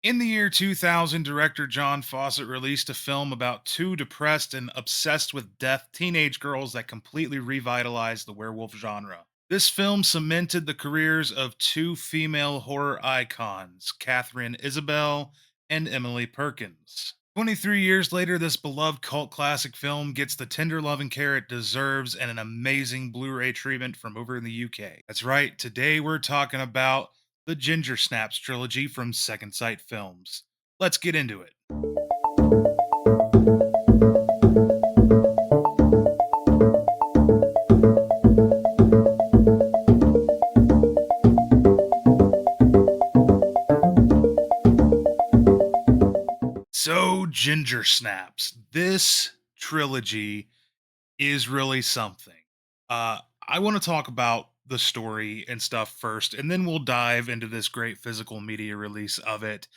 In the year 2000, director John Fawcett released a film about two depressed and obsessed with death teenage girls that completely revitalized the werewolf genre. This film cemented the careers of two female horror icons, Catherine Isabel and Emily Perkins. 23 years later, this beloved cult classic film gets the tender loving care it deserves and an amazing Blu ray treatment from over in the UK. That's right, today we're talking about the Ginger Snaps Trilogy from Second Sight Films. Let's get into it. So, Ginger Snaps. This trilogy is really something. I want to talk about the story and stuff first, and then we'll dive into this great physical media release of it.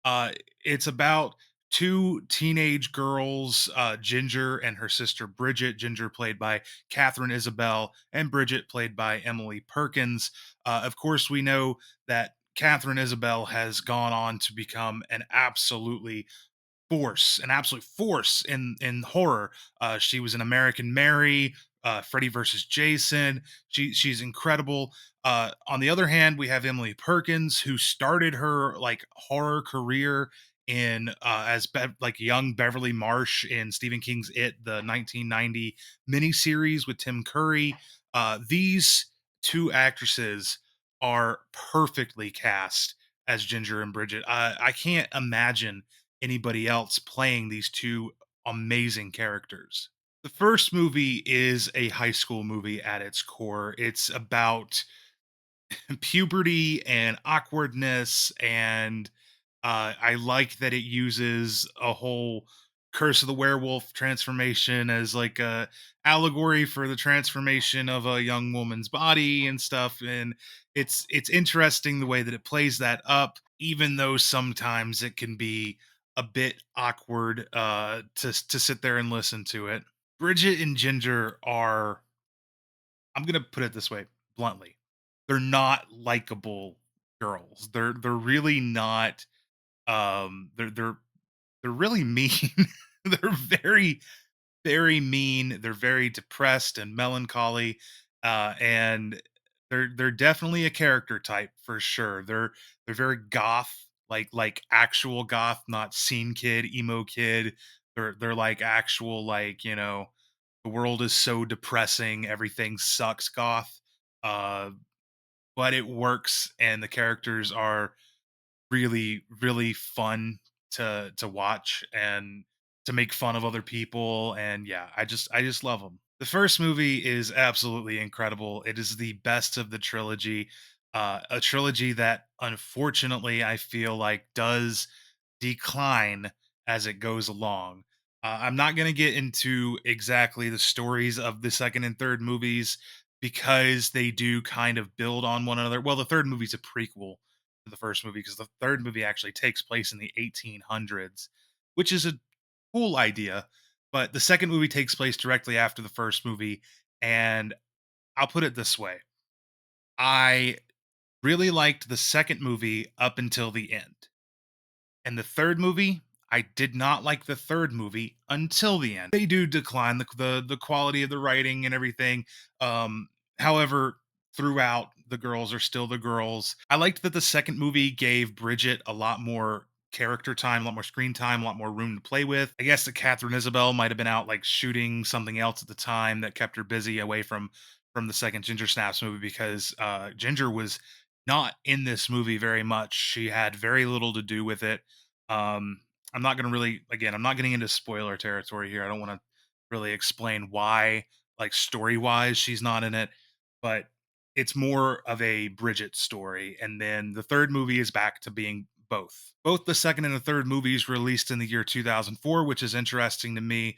Uh, it's about two teenage girls, Ginger and her sister Bridget. Ginger, played by Catherine Isabel, and Bridget, played by Emily Perkins. Of course, we know that Catherine Isabel has gone on to become an absolute force in horror. She was an American Mary, Freddy versus Jason. She's incredible. On the other hand, we have Emily Perkins, who started her like horror career in like young Beverly Marsh in Stephen King's It, the 1990 miniseries with Tim Curry. These two actresses are perfectly cast as Ginger and Bridget. I can't imagine anybody else playing these two amazing characters. The first movie is a high school movie at its core. It's about puberty and awkwardness, and I like that it uses a whole Curse of the Werewolf transformation as like a allegory for the transformation of a young woman's body and stuff. And it's interesting the way that it plays that up, even though sometimes it can be a bit awkward to sit there and listen to it. Bridget and Ginger are, I'm gonna put it this way bluntly, they're not likable girls. They're really not. They're really mean. They're very mean. They're very depressed and melancholy, and they're definitely a character type for sure. They're very goth, like actual goth, not scene kid, emo kid. They're like actual, like, the world is so depressing, everything sucks goth. Uh, but it works, and the characters are really fun to watch and to make fun of other people. And yeah, I just love them. The first movie is absolutely incredible. It is the best of the trilogy, a trilogy that unfortunately I feel like does decline as it goes along. I'm not going to get into exactly the stories of the second and third movies because they do kind of build on one another. Well, the third movie's a prequel to the first movie because the third movie actually takes place in the 1800s, which is a cool idea. But the second movie takes place directly after the first movie. And I'll put it this way: I really liked the second movie up until the end. And the third movie, I did not like the third movie until the end. They do decline the quality of the writing and everything. Um, However, throughout, the girls are still the girls. I liked that the second movie gave Bridget a lot more character time, a lot more screen time, a lot more room to play with. I guess that Catherine Isabel might have been out like shooting something else at the time that kept her busy away from the second Ginger Snaps movie, because Ginger was not in this movie very much. She had very little to do with it. um, I'm not going to really, again, I'm not getting into spoiler territory here. I don't want to really explain why, like story wise, she's not in it, but it's more of a Bridget story. And then the third movie is back to being both. Both the second and the third movies released in the year 2004, which is interesting to me,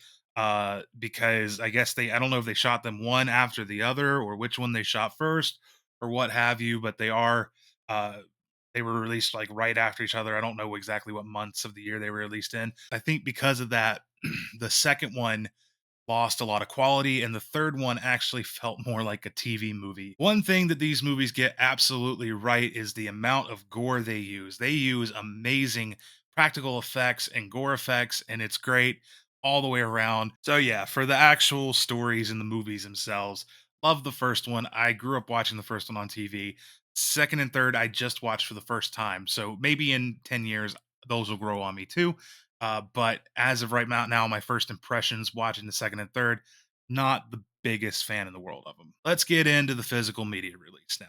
because I guess I don't know if they shot them one after the other or which one they shot first or what have you, but uh, they were released like right after each other. I don't know exactly what months of the year they were released in. I think because of that, the second one lost a lot of quality, and the third one actually felt more like a TV movie. One thing that these movies get absolutely right is the amount of gore they use. They use amazing practical effects and gore effects, and it's great all the way around. So, yeah, for the actual stories in the movies themselves, love the first one. I grew up watching the first one on TV. Second and third, I just watched for the first time. So maybe in 10 years, those will grow on me too. But as of right now, my first impressions watching the second and third, not the biggest fan in the world of them. Let's get into the physical media release now.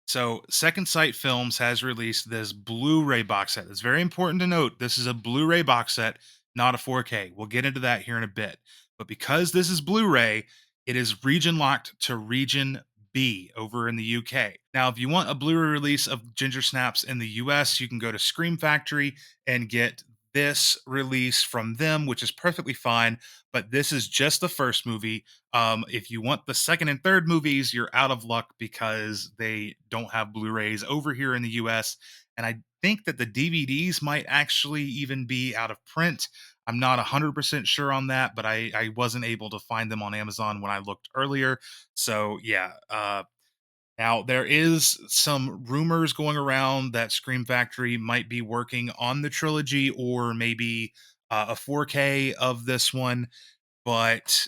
So, Second Sight Films has released this Blu-ray box set. It's very important to note this is a Blu-ray box set, not a 4K. We'll get into that here in a bit. But because this is Blu-ray, it is region locked to region B over in the UK. Now, if you want a Blu-ray release of Ginger Snaps in the US, you can go to Scream Factory and get this release from them, which is perfectly fine. But this is just the first movie. If you want the second and third movies, you're out of luck because they don't have Blu-rays over here in the US. And I think that the DVDs might actually even be out of print. I'm not 100% sure on that, but I wasn't able to find them on Amazon when I looked earlier. So, yeah. Now, there is some rumors going around that Scream Factory might be working on the trilogy or maybe a 4K of this one, but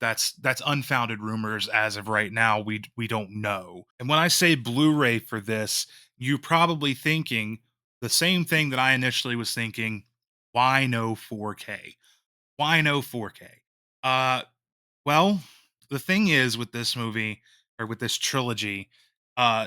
that's unfounded rumors as of right now. We don't know. And when I say Blu-ray for this, you're probably thinking the same thing that I initially was thinking. Why no 4K? Why no 4K? Uh well, the thing is with this movie or with this trilogy,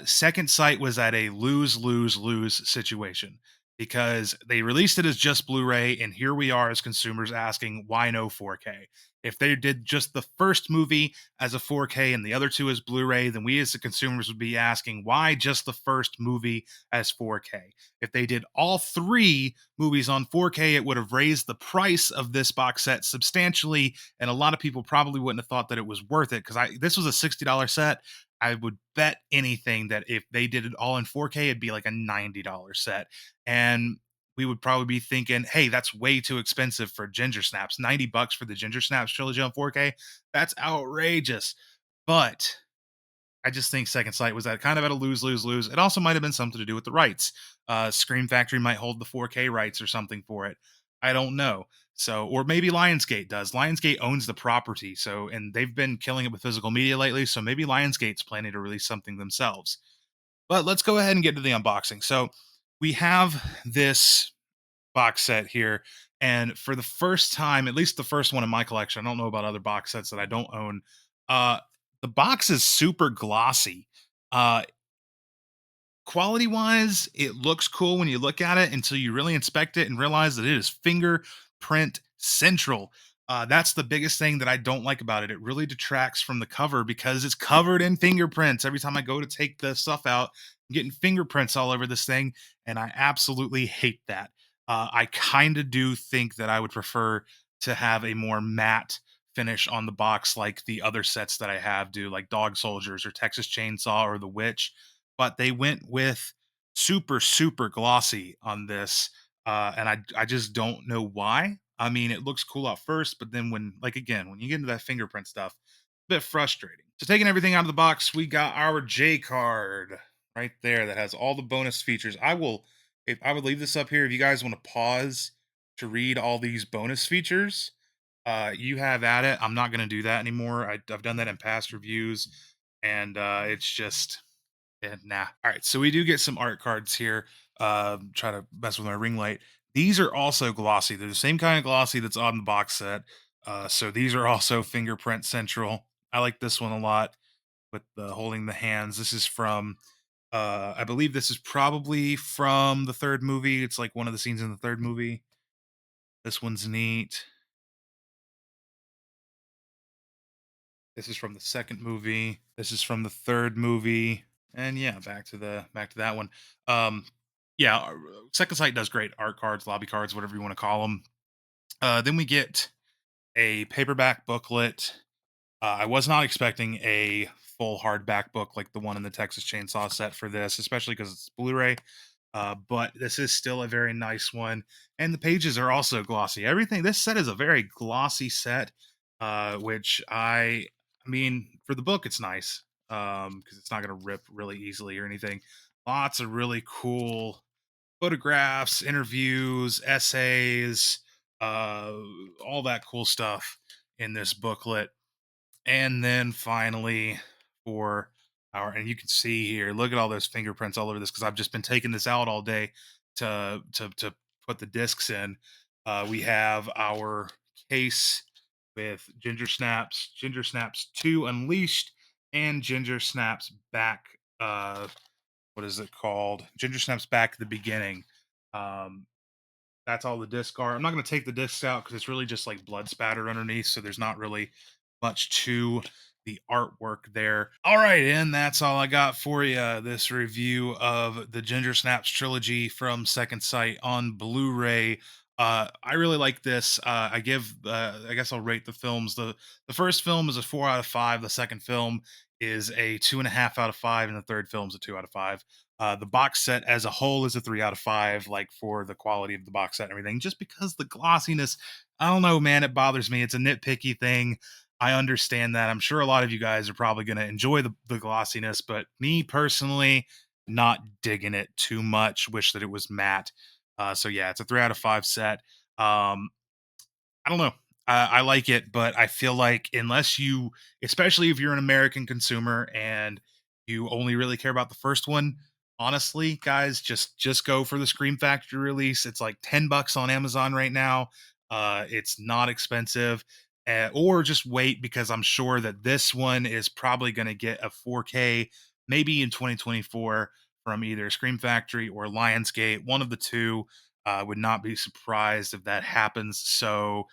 Second Sight was at a lose lose lose situation because they released it as just Blu-ray, and here we are as consumers asking why no 4K. If they did just the first movie as a 4K and the other two as Blu-ray, then we as the consumers would be asking why just the first movie as 4K. If they did all three movies on 4K, it would have raised the price of this box set substantially, and a lot of people probably wouldn't have thought that it was worth it because I this was a $60 set. I would bet anything that if they did it all in 4K, it'd be like a $90 set. And we would probably be thinking, hey, that's way too expensive for Ginger Snaps. 90 bucks for the Ginger Snaps trilogy on 4K. That's outrageous. But I just think Second Sight was at kind of at a lose lose lose. It also might have been something to do with the rights. Scream Factory might hold the 4K rights or something for it. I don't know. So, or maybe Lionsgate does. Lionsgate owns the property, so and they've been killing it with physical media lately. So maybe Lionsgate's planning to release something themselves. But let's go ahead and get to the unboxing. So we have this box set here, and for the first time, at least the first one in my collection, I don't know about other box sets that I don't own. Uh, the box is super glossy. Uh, Quality wise, it looks cool when you look at it until you really inspect it and realize that it is fingerprint central. That's the biggest thing that I don't like about it. It really detracts from the cover because it's covered in fingerprints. Every time I go to take the stuff out, I'm getting fingerprints all over this thing, and I absolutely hate that. I kind of do think that I would prefer to have a more matte finish on the box like the other sets that I have do, like Dog Soldiers or Texas Chainsaw or The Witch, but they went with super super glossy on this, and I just don't know why. I mean, it looks cool at first, but then when like again when you get into that fingerprint stuff, a bit frustrating. So taking everything out of the box, we got our J card right there that has all the bonus features. If I would leave this up here if you guys want to pause to read all these bonus features, you have at it. I'm not going to do that anymore. I've done that in past reviews, and it's just nah. All right, so we do get some art cards here. Try to mess with my ring light. These are also glossy. They're the same kind of glossy that's on the box set. So these are also fingerprint central. I like this one a lot with the holding the hands. This is from I believe this is probably from the third movie. It's like one of the scenes in the third movie. This one's neat. This is from the second movie. This is from the third movie. And yeah, back to that one. Um, yeah, Second Sight does great art cards, lobby cards, whatever you want to call them. Then we get a paperback booklet. I was not expecting a full hardback book like the one in the Texas Chainsaw set for this, especially because it's Blu-ray. but this is still a very nice one, and the pages are also glossy. Everything this set is a very glossy set, which I mean, for the book, it's nice because it's not going to rip really easily or anything. Lots of really cool photographs, interviews, essays, uh, all that cool stuff in this booklet. And then finally, for our, and you can see here, look at all those fingerprints all over this because I've just been taking this out all day to put the discs in. We have our case with Ginger Snaps 2 Unleashed, and Ginger Snaps Back. What is it called? Ginger Snaps Back at the Beginning. Um, that's all the discs are. I'm not going to take the discs out because it's really just like blood spatter underneath, so there's not really much to the artwork there. All right, and that's all I got for you. This review of the Ginger Snaps trilogy from Second Sight on Blu-ray. I really like this. I guess I'll rate the films. The first film is a 4 out of 5. The second film is a 2.5 out of 5, and the third film is a 2 out of 5. The box set as a whole is a 3 out of 5, like for the quality of the box set and everything. Just because the glossiness, I don't know, man, it bothers me. It's a nitpicky thing. I understand that. I'm sure a lot of you guys are probably going to enjoy the glossiness, but me personally, not digging it too much. Wish that it was matte. So yeah, it's a 3 out of 5 set. Um, I don't know. I like it, but I feel like unless you, especially if you're an American consumer and you only really care about the first one, honestly, guys, just go for the Scream Factory release. It's like $10 on Amazon right now. It's not expensive, or just wait because I'm sure that this one is probably going to get a 4K maybe in 2024 from either Scream Factory or Lionsgate, one of the two. Would not be surprised if that happens. So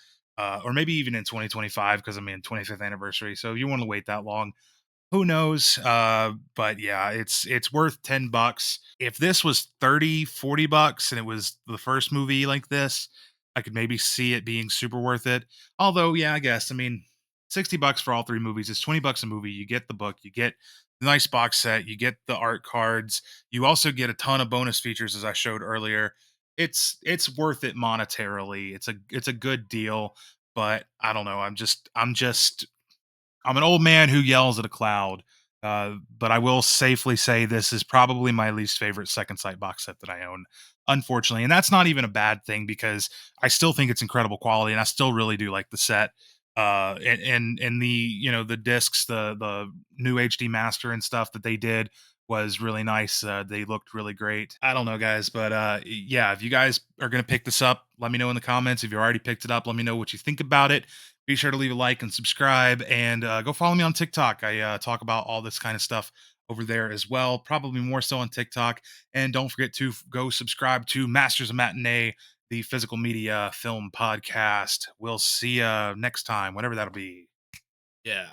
or maybe even in 2025 because I mean 25th anniversary. So if you want to wait that long, who knows? But yeah, it's worth $10. If this was 30, $40 and it was the first movie like this, I could maybe see it being super worth it. Although, yeah, I guess I mean $60 for all three movies is $20 a movie. You get the book, you get the nice box set, you get the art cards, you also get a ton of bonus features as I showed earlier. It's worth it monetarily. It's a good deal, but I don't know. I'm an old man who yells at a cloud. But I will safely say this is probably my least favorite Second Sight box set that I own, unfortunately. And that's not even a bad thing because I still think it's incredible quality and I still really do like the set. And the the discs, the new HD master and stuff that they did was really nice. They looked really great. I don't know, guys, but yeah, if you guys are gonna pick this up, let me know in the comments. If you already picked it up, let me know what you think about it. Be sure to leave a like and subscribe, and go follow me on TikTok. I talk about all this kind of stuff over there as well, probably more so on TikTok. And don't forget to go subscribe to Masters of Matinee, the physical media film podcast. We'll see you next time, whatever that'll be. Yeah.